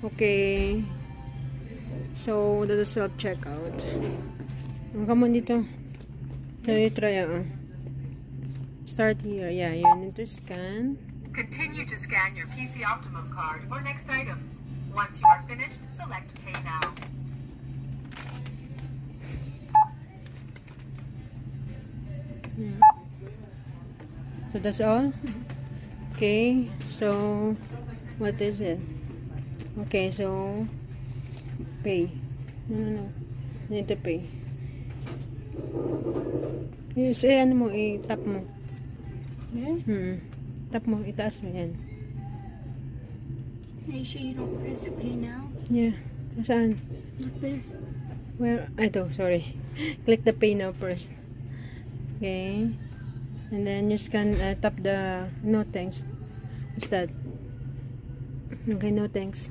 Okay. So, that is self-checkout. Come on dito. So, you try, start here. Yeah, you need to scan. Continue to scan your PC Optimum card for next items. Once you are finished, select Pay Now. Yeah. So, that's all? Okay. So, what is it? Okay, so, pay. No. You need to pay. Yes, ano mo, i-tap mo. Yeah? Tap mo, itaas mo yan. Are you sure you don't press pay now? Yeah. Saan? Up there. Where? Ito, sorry. Click the pay now first. Okay. And then you scan, tap the no thanks. What's that? Okay, no thanks.